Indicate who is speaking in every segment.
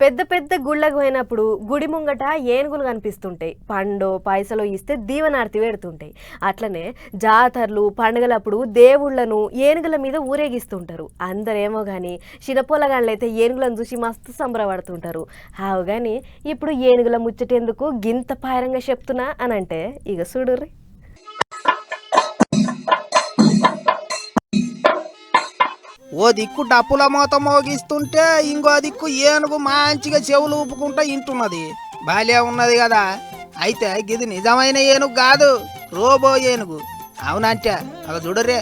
Speaker 1: పెద్ద పెద్ద గుళ్ళకు పోయినప్పుడు గుడి ముంగట ఏనుగులు కనిపిస్తుంటాయి. పండో పైసలో ఇస్తే దీవనార్తి పెడుతుంటాయి. అట్లనే జాతరలు పండుగలప్పుడు దేవుళ్లను ఏనుగుల మీద ఊరేగిస్తుంటారు. అందరేమో కానీ చిన్నపొలగాళ్ళైతే ఏనుగులను చూసి మస్తు సంబరపడుతుంటారు. హావు కానీ ఇప్పుడు ఏనుగుల ముచ్చటెందుకు గింత పాయరంగా చెప్తున్నా అని అంటే ఇక చూడుర్రి.
Speaker 2: ఓ దిక్కు డప్పుల మూత మోగిస్తుంటే ఇంకో దిక్కు ఏనుగు మంచిగా చెవులు ఊపుకుంటా ఇంటున్నది. బాలే ఉన్నది కదా. అయితే ఇది నిజమైన ఏనుగు కాదు, రోబో ఏనుగు. అవునంటే అక్కడ చూడరే,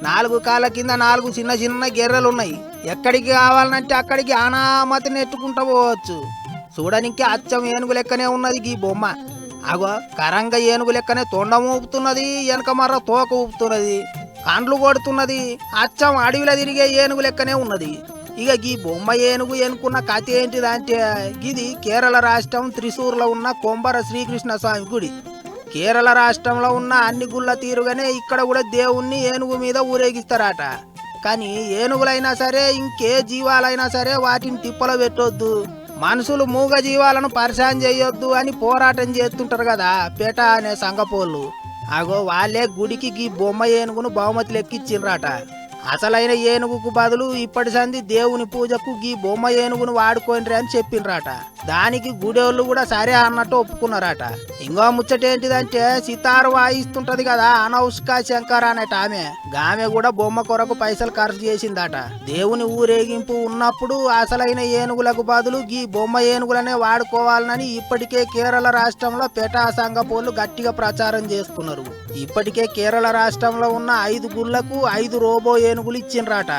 Speaker 2: 4 కాళ్ళ కింద 4 చిన్న చిన్న గెర్రెలున్నాయి. ఎక్కడికి కావాలంటే అక్కడికి అనామతి నెట్టుకుంటా పోవచ్చు. చూడనికి అచ్చం ఏనుగు లెక్కనే ఉన్నది ఈ బొమ్మ. అగో కరంగా ఏనుగు లెక్కనే తొండం ఊపుతున్నది, వెనక మర్ర తోక ఊపుతున్నది, కండ్లు కొడుతున్నది. అచ్చం అడవిలో తిరిగే ఏనుగు లెక్కనే ఉన్నది. ఇక ఈ బొమ్మ ఏనుగు ఎనుకున్న కథ ఏంటిదంటే, ఇది కేరళ రాష్ట్రం త్రిశూర్లో ఉన్న కొంబర శ్రీకృష్ణ స్వామి గుడి. కేరళ రాష్ట్రంలో ఉన్న అన్ని గుళ్ళ తీరుగానే ఇక్కడ కూడా దేవుణ్ణి ఏనుగు మీద ఊరేగిస్తారట. కానీ ఏనుగులైనా సరే ఇంకే జీవాలైనా సరే వాటిని తిప్పలో పెట్టొద్దు, మనుషులు మూగ జీవాలను పరిశాన్ చేయొద్దు అని పోరాటం చేస్తుంటారు కదా పేట అనే సంగపోళ్ళు. అగో వాళ్ళే గుడికి గీ బొమ్మ ఏనుగును బహుమతి లెక్కిచ్చిండ్రట. అసలైన ఏనుగుకు బదులు ఇప్పటి సంది దేవుని పూజకు గీ బొమ్మ ఏనుగును వాడుకోండి అని చెప్పిండ్రట. దానికి గుడేళ్ళు కూడా సరే అన్నట్టు ఒప్పుకున్నారట. ఇంకో ముచ్చటేంటిదంటే, సితారు వాయిస్తుంటది కదా అనౌష్క శంకర్ అనేట ఆమె కూడా బొమ్మ కొరకు పైసలు ఖర్చు చేసిందట. దేవుని ఊరేగింపు ఉన్నప్పుడు అసలైన ఏనుగులకు బదులు గీ బొమ్మ ఏనుగులనే వాడుకోవాలని ఇప్పటికే కేరళ రాష్ట్రంలో పెటా సంఘపోళ్ళు గట్టిగా ప్రచారం చేస్తున్నారు. ఇప్పటికే కేరళ రాష్ట్రంలో ఉన్న 5 గుళ్లకు 5 రోబో ఏనుగులు ఇచ్చిండ్రట.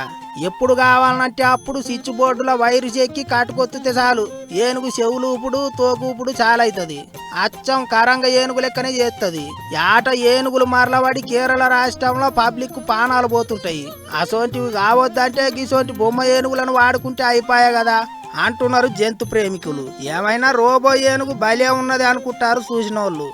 Speaker 2: ఎప్పుడు కావాలంటే అప్పుడు స్విచ్ బోర్డుల వైరు చెక్కి కట్టుకొత్తితే చాలు ఏనుగు చెవులూపుడు తోకూపుడు చాలైతది. అచ్చం కరంగ ఏనుగు లెక్కనే చేస్తుంది. ఆట ఏనుగులు మరలబడి కేరళ రాష్ట్రంలో పబ్లిక్ పానాలు పోతుంటాయి. అసోంటివి కావద్దంటే గిసోంటి బొమ్మ ఏనుగులను వాడుకుంటే అయిపోయా కదా అంటున్నారు జంతు ప్రేమికులు. ఏమైనా రోబో ఏనుగు భలే ఉన్నది అనుకుంటారు చూసినోళ్ళు.